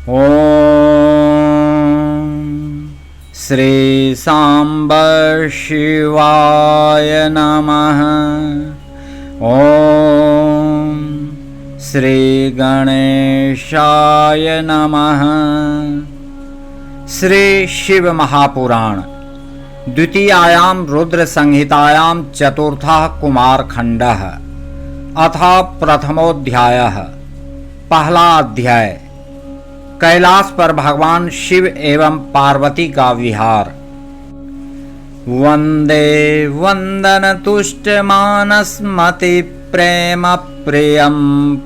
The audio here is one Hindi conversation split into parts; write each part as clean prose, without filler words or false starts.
ओम श्री सांब शिवाय नमः। ओम श्री गणेशाय नमः। श्री शिव महापुराण द्वितीयायां रुद्र संहितायां चतुर्थः कुमारखंडः अथ प्रथमोऽध्यायः। पहला अध्याय कैलाश पर भगवान शिव एवं पार्वती का विहार। वंदे वंदन तुष्ट मानसमति प्रेम प्रियं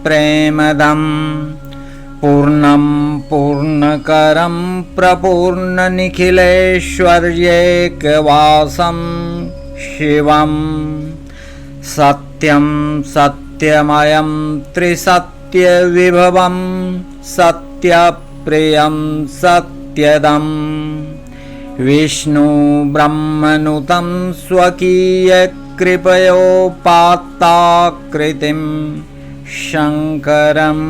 प्रेमदं पूर्णं पूर्णकरं प्रपूर्ण निखिलेश्वर्येकवासं शिवं सत्यं सत्यमयं त्रिसत्य विभवं सत्यप्रियं सत्यदं विष्णु ब्रह्मनुतं स्वकीय कृपयोपात्ताकृतिं शंकरम्।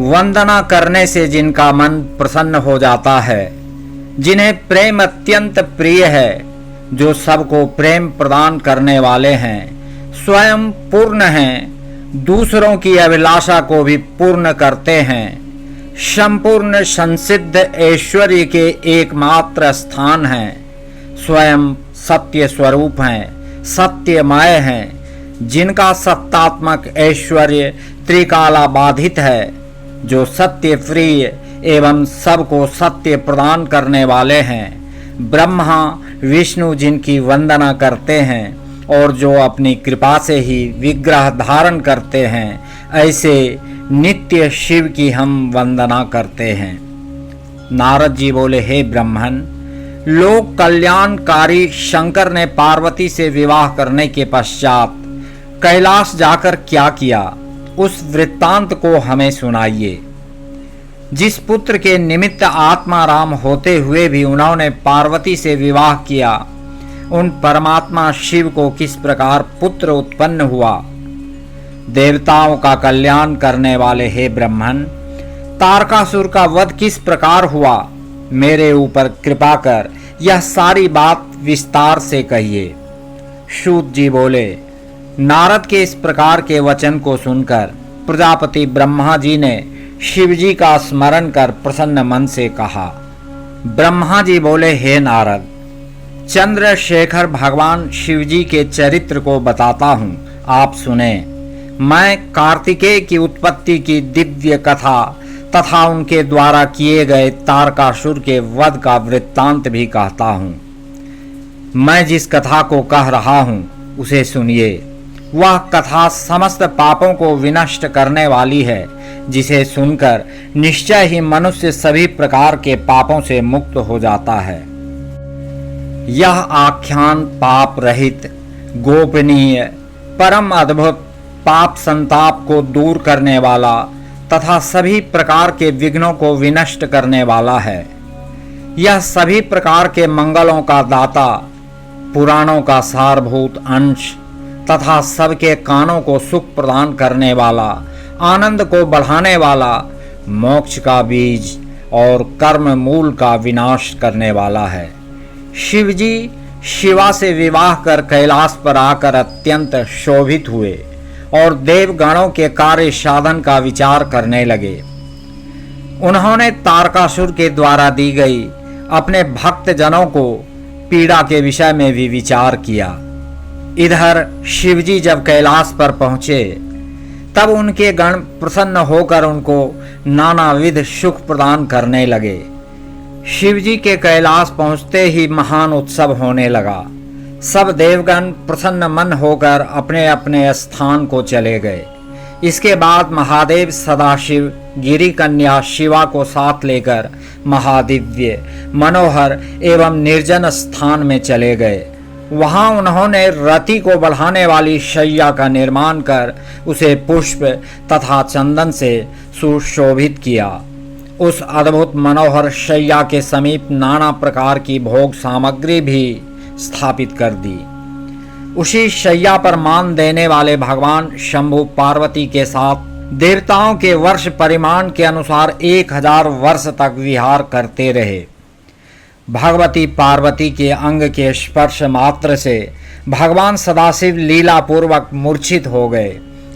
वंदना करने से जिनका मन प्रसन्न हो जाता है, जिन्हें प्रेम अत्यंत प्रिय है, जो सबको प्रेम प्रदान करने वाले हैं, स्वयं पूर्ण हैं, दूसरों की अभिलाषा को भी पूर्ण करते हैं, संपूर्ण संसिद्ध ऐश्वर्य के एकमात्र स्थान हैं, स्वयं सत्य स्वरूप हैं, सत्यमय हैं, जिनका सत्तात्मक ऐश्वर्य त्रिकाला बाधित है, जो सत्य प्रिय एवं सबको सत्य प्रदान करने वाले हैं, ब्रह्मा विष्णु जिनकी वंदना करते हैं और जो अपनी कृपा से ही विग्रह धारण करते हैं, ऐसे नित्य शिव की हम वंदना करते हैं। नारद जी बोले, हे ब्रह्मन, लोक कल्याणकारी शंकर ने पार्वती से विवाह करने के पश्चात कैलाश जाकर क्या किया, उस वृत्तांत को हमें सुनाइए। जिस पुत्र के निमित्त आत्माराम होते हुए भी उन्होंने पार्वती से विवाह किया, उन परमात्मा शिव को किस प्रकार पुत्र उत्पन्न हुआ। देवताओं का कल्याण करने वाले हे ब्रह्मन, तारकासुर का वध किस प्रकार हुआ, मेरे ऊपर कृपा कर यह सारी बात विस्तार से कहिए। सूत जी बोले, नारद के इस प्रकार के वचन को सुनकर प्रजापति ब्रह्मा जी ने शिव जी का स्मरण कर प्रसन्न मन से कहा। ब्रह्मा जी बोले, हे नारद, चंद्रशेखर भगवान शिव जी के चरित्र को बताता हूँ, आप सुने। मैं कार्तिकेय की उत्पत्ति की दिव्य कथा तथा उनके द्वारा किए गए तारकासुर के वध का वृत्तांत भी कहता हूँ। मैं जिस कथा को कह रहा हूँ उसे सुनिए। वह कथा समस्त पापों को विनष्ट करने वाली है, जिसे सुनकर निश्चय ही मनुष्य सभी प्रकार के पापों से मुक्त हो जाता है। यह आख्यान पाप रहित, गोपनीय, परम अद्भुत, पाप संताप को दूर करने वाला तथा सभी प्रकार के विघ्नों को विनष्ट करने वाला है। यह सभी प्रकार के मंगलों का दाता, पुराणों का सारभूत अंश तथा सबके कानों को सुख प्रदान करने वाला, आनंद को बढ़ाने वाला, मोक्ष का बीज और कर्म मूल का विनाश करने वाला है। शिवजी शिवा से विवाह कर कैलाश पर आकर अत्यंत शोभित हुए और देवगणों के कार्य साधन का विचार करने लगे। उन्होंने तारकासुर के द्वारा दी गई अपने भक्त जनों को पीड़ा के विषय में भी विचार किया। इधर शिवजी जब कैलाश पर पहुंचे, तब उनके गण प्रसन्न होकर उनको नानाविध सुख प्रदान करने लगे। शिवजी के कैलाश पहुंचते ही महान उत्सव होने लगा। सब देवगण प्रसन्न मन होकर अपने अपने स्थान को चले गए। इसके बाद महादेव सदाशिव गिरी कन्या शिवा को साथ लेकर महादिव्य, मनोहर एवं निर्जन स्थान में चले गए। वहां उन्होंने रति को बढ़ाने वाली शैया का निर्माण कर उसे पुष्प तथा चंदन से सुशोभित किया। उस अद्भुत मनोहर शैया के समीप नाना प्रकार की भोग सामग्री भी स्थापित कर दी। उसी शैया पर मान देने वाले भगवान शंभु पार्वती के साथ देवताओं के वर्ष परिमाण के अनुसार 1000 वर्ष तक विहार करते रहे। भगवती पार्वती के अंग के स्पर्श मात्र से भगवान सदाशिव लीला पूर्वक मूर्छित हो गए।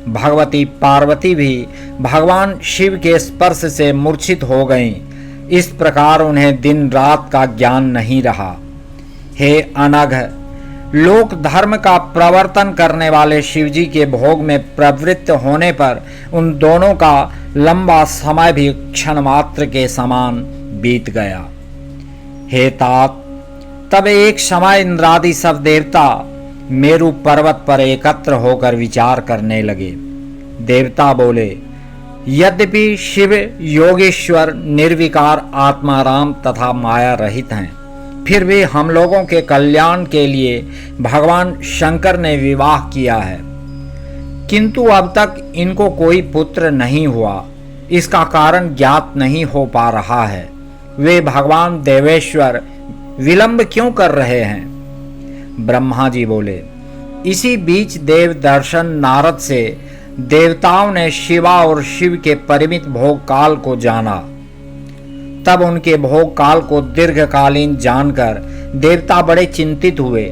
भगवती पार्वती भी भगवान शिव के स्पर्श से मूर्छित हो गईं। इस प्रकार उन्हें दिन रात का ज्ञान नहीं रहा। हे अनघ, लोक धर्म का प्रवर्तन करने वाले शिवजी के भोग में प्रवृत्त होने पर उन दोनों का लंबा समय भी क्षण मात्र के समान बीत गया। हे तात, तब एक समय इंद्रादि सब देवता मेरु पर्वत पर एकत्र होकर विचार करने लगे। देवता बोले, यद्यपि शिव योगेश्वर निर्विकार आत्माराम तथा माया रहित हैं, फिर भी हम लोगों के कल्याण के लिए भगवान शंकर ने विवाह किया है, किंतु अब तक इनको कोई पुत्र नहीं हुआ। इसका कारण ज्ञात नहीं हो पा रहा है। वे भगवान देवेश्वर विलंब क्यों कर रहे हैं? ब्रह्मा जी बोले, इसी बीच देव दर्शन नारद से देवताओं ने शिवा और शिव के परिमित भोग काल को जाना। तब उनके भोग काल को दीर्घकालीन जानकर देवता बड़े चिंतित हुए।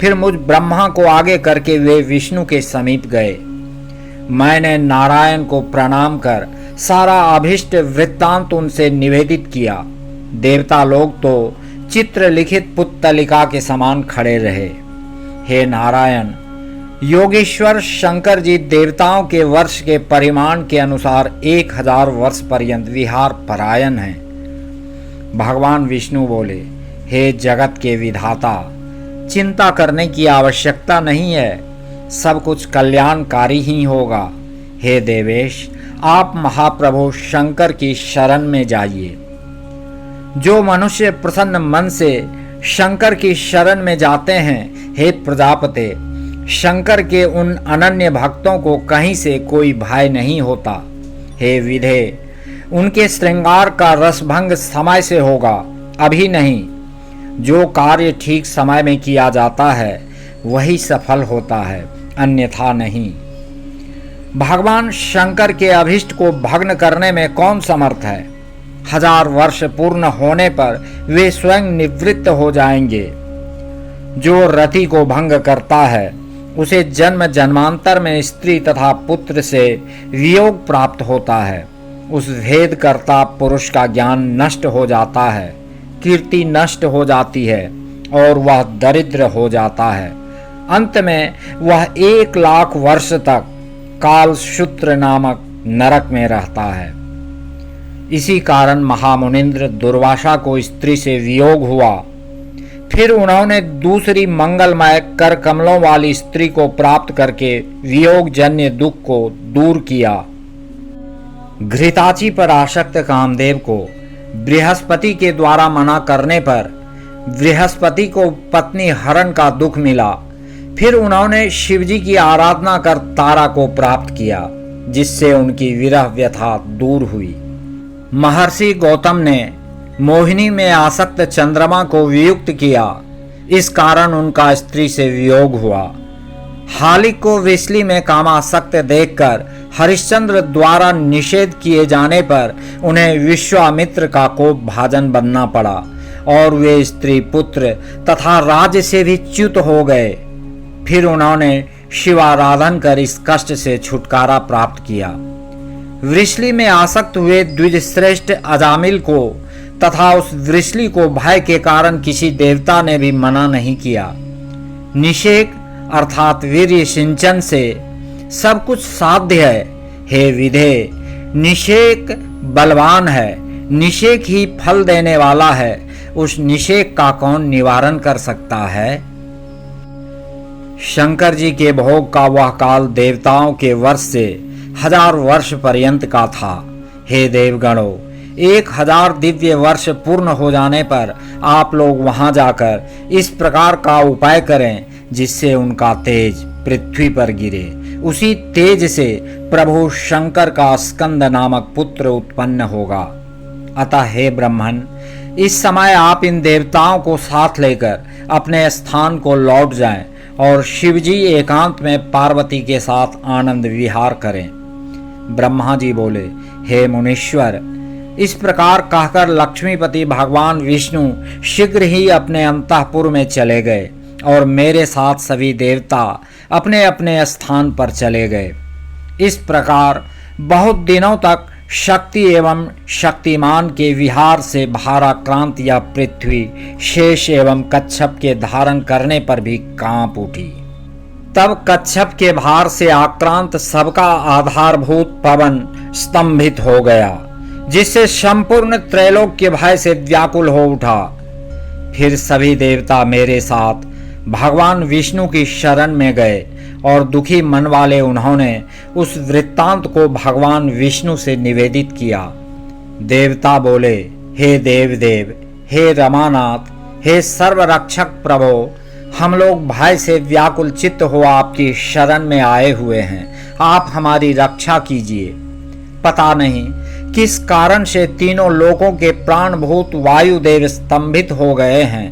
फिर मुझ ब्रह्मा को आगे करके वे विष्णु के समीप गए। मैंने नारायण को प्रणाम कर सारा अभिष्ट वृत्तांत उनसे निवेदित किया। देवता लोग तो चित्र लिखित पुत्तलिका के समान खड़े रहे। हे नारायण, योगेश्वर शंकर जी देवताओं के वर्ष के परिमाण के अनुसार 1000 वर्ष पर्यंत विहार परायण हैं। भगवान विष्णु बोले, हे जगत के विधाता, चिंता करने की आवश्यकता नहीं है, सब कुछ कल्याणकारी ही होगा। हे देवेश, आप महाप्रभु शंकर की शरण में जाइए। जो मनुष्य प्रसन्न मन से शंकर की शरण में जाते हैं, हे प्रजापते, शंकर के उन अनन्य भक्तों को कहीं से कोई भय नहीं होता। हे विधे, उनके श्रृंगार का रसभंग समय से होगा, अभी नहीं। जो कार्य ठीक समय में किया जाता है वही सफल होता है, अन्यथा नहीं। भगवान शंकर के अभिष्ट को भग्न करने में कौन समर्थ है? 1000 वर्ष पूर्ण होने पर वे स्वयं निवृत्त हो जाएंगे। जो रति को भंग करता है उसे जन्म जन्मांतर में स्त्री तथा पुत्र से वियोग प्राप्त होता है। उस भेद करता पुरुष का ज्ञान नष्ट हो जाता है, कीर्ति नष्ट हो जाती है और वह दरिद्र हो जाता है। अंत में वह 1,00,000 वर्ष तक कालसूत्र नामक नरक में रहता है। इसी कारण महामुनिंद्र दुर्वासा को स्त्री से वियोग हुआ। फिर उन्होंने दूसरी मंगलमय कर कमलों वाली स्त्री को प्राप्त करके वियोग जन्य दुख को दूर किया। घृताची पर आसक्त कामदेव को बृहस्पति के द्वारा मना करने पर बृहस्पति को पत्नी हरण का दुख मिला। फिर उन्होंने शिवजी की आराधना कर तारा को प्राप्त किया, जिससे उनकी विरह व्यथा दूर हुई। महर्षि गौतम ने मोहिनी में आसक्त चंद्रमा को वियुक्त किया, इस कारण उनका स्त्री से वियोग हुआ। हालिक को विसली में कामासक्त देखकर हरिश्चंद्र द्वारा निषेध किए जाने पर उन्हें विश्वामित्र का कोप भाजन बनना पड़ा और वे स्त्री पुत्र तथा राज्य से भी च्युत हो गए। फिर उन्होंने शिवाराधन कर इस कष्ट से छुटकारा प्राप्त किया। वृषली में आसक्त हुए द्विजश्रेष्ठ अजामिल को तथा उस वृषली को भय के कारण किसी देवता ने भी मना नहीं किया। निषेक अर्थात वीर्य सिंचन से सब कुछ साध्य है। हे विधे, निषेक बलवान है, निषेक ही फल देने वाला है। उस निषेक का कौन निवारण कर सकता है? शंकर जी के भोग का वह काल देवताओं के वर्ष से 1000 वर्ष पर्यंत का था। हे देवगणों, 1000 दिव्य वर्ष पूर्ण हो जाने पर आप लोग वहां जाकर इस प्रकार का उपाय करें जिससे उनका तेज पृथ्वी पर गिरे। उसी तेज से प्रभु शंकर का स्कंद नामक पुत्र उत्पन्न होगा। अतः हे ब्रह्मन, इस समय आप इन देवताओं को साथ लेकर अपने स्थान को लौट जाएं और शिवजी एकांत में पार्वती के साथ आनंद विहार करें। ब्रह्मा जी बोले, हे मुनीश्वर, इस प्रकार कहकर लक्ष्मीपति भगवान विष्णु शीघ्र ही अपने अंतःपुर में चले गए और मेरे साथ सभी देवता अपने अपने स्थान पर चले गए। इस प्रकार बहुत दिनों तक शक्ति एवं शक्तिमान के विहार से भाराक्रांत यह पृथ्वी शेष एवं कच्छप के धारण करने पर भी कांप उठी। तब कच्छप के भार से आक्रांत सबका आधारभूत पवन स्तंभित हो गया, जिससे संपूर्ण त्रैलोक्य भय से व्याकुल हो उठा। फिर सभी देवता मेरे साथ भगवान विष्णु की शरण में गए और दुखी मन वाले उन्होंने उस वृत्तांत को भगवान विष्णु से निवेदित किया। देवता बोले, हे देव, हे रमानाथ, हे सर्वरक्षक प्रभो, हम लोग भय से व्याकुल चित्त हो आपकी शरण में आए हुए हैं, आप हमारी रक्षा कीजिए। पता नहीं किस कारण से तीनों लोकों के प्राणभूत वायुदेव स्तंभित हो गए हैं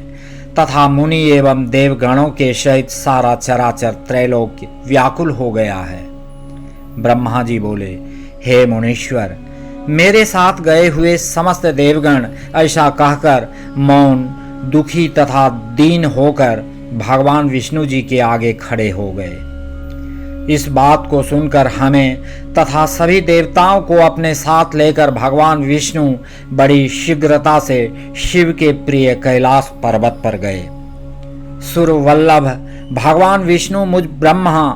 तथा मुनि एवं देवगणों के सहित सारा चराचर त्रैलोक्य व्याकुल हो गया है। ब्रह्मा जी बोले, हे मुनीश्वर, मेरे साथ गए हुए समस्त देवगण ऐसा कहकर मौन, दुखी तथा दीन होकर भगवान विष्णु जी के आगे खड़े हो गए। इस बात को सुनकर हमें तथा सभी देवताओं को अपने साथ लेकर भगवान विष्णु बड़ी शीघ्रता से शिव के प्रिय कैलाश पर्वत पर गए। सुरवल्लभ भगवान विष्णु मुझ ब्रह्मा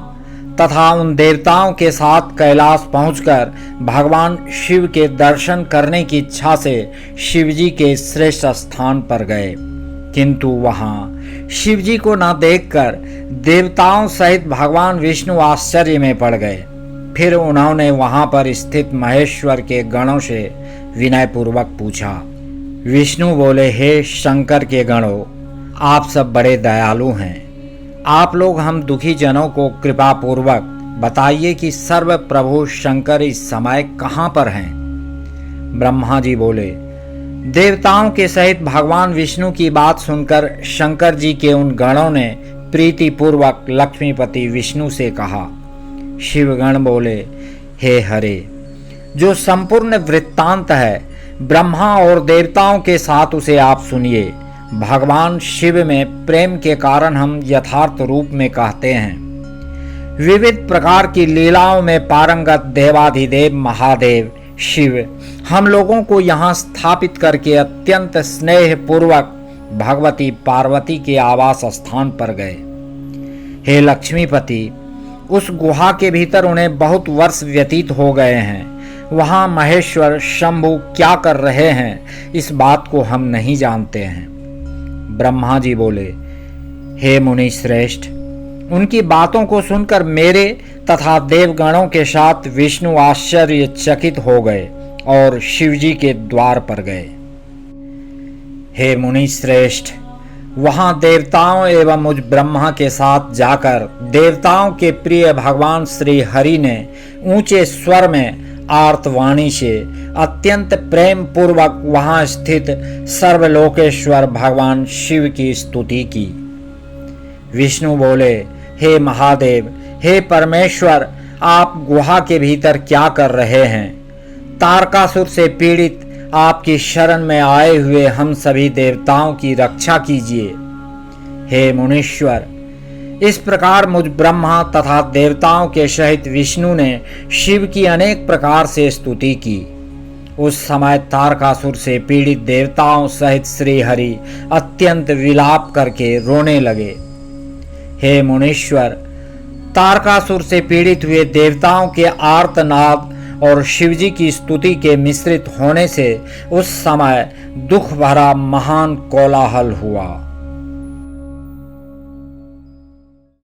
तथा उन देवताओं के साथ कैलाश पहुंचकर भगवान शिव के दर्शन करने की इच्छा से शिवजी के श्रेष्ठ स्थान पर गए, किंतु वहां शिवजी को न देखकर देवताओं सहित भगवान विष्णु आश्चर्य में पड़ गए। फिर उन्होंने वहां पर स्थित महेश्वर के गणों से विनय पूर्वक पूछा। विष्णु बोले, हे शंकर के गणों, आप सब बड़े दयालु हैं। आप लोग हम दुखी जनों को कृपा पूर्वक बताइए कि सर्व प्रभु शंकर इस समय कहां पर हैं। ब्रह्मा जी बोले, देवताओं के सहित भगवान विष्णु की बात सुनकर शंकर जी के उन गणों ने प्रीति पूर्वक लक्ष्मीपति विष्णु से कहा। शिवगण बोले, हे हरे, जो संपूर्ण वृत्तांत है ब्रह्मा और देवताओं के साथ उसे आप सुनिए। भगवान शिव में प्रेम के कारण हम यथार्थ रूप में कहते हैं। विविध प्रकार की लीलाओं में पारंगत देवाधिदेव महादेव शिव हम लोगों को यहाँ स्थापित करके अत्यंत स्नेह पूर्वक भगवती पार्वती के आवास स्थान पर गए। हे लक्ष्मीपति, उस गुहा के भीतर उन्हें बहुत वर्ष व्यतीत हो गए हैं। वहाँ महेश्वर शंभु क्या कर रहे हैं इस बात को हम नहीं जानते हैं। ब्रह्मा जी बोले, हे मुनि श्रेष्ठ, उनकी बातों को सुनकर मेरे तथा देवगणों के साथ विष्णु आश्चर्यचकित हो गए और शिवजी के द्वार पर गए। हे मुनि श्रेष्ठ, वहां देवताओं एवं मुझ ब्रह्मा के साथ जाकर देवताओं के प्रिय भगवान श्री हरि ने ऊंचे स्वर में आर्तवाणी से अत्यंत प्रेम पूर्वक वहां स्थित सर्वलोकेश्वर भगवान शिव की स्तुति की। विष्णु बोले, हे महादेव, हे परमेश्वर, आप गुहा के भीतर क्या कर रहे हैं? तारकासुर से पीड़ित आपकी शरण में आए हुए हम सभी देवताओं की रक्षा कीजिए। हे मुनीश्वर, इस प्रकार मुझ ब्रह्मा तथा देवताओं के सहित विष्णु ने शिव की अनेक प्रकार से स्तुति की। उस समय तारकासुर से पीड़ित देवताओं सहित श्री हरि अत्यंत विलाप करके रोने लगे। हे मुनीश्वर, तारकासुर से पीड़ित हुए देवताओं के आर्तनाद और शिवजी की स्तुति के मिश्रित होने से उस समय दुख भरा महान कोलाहल हुआ।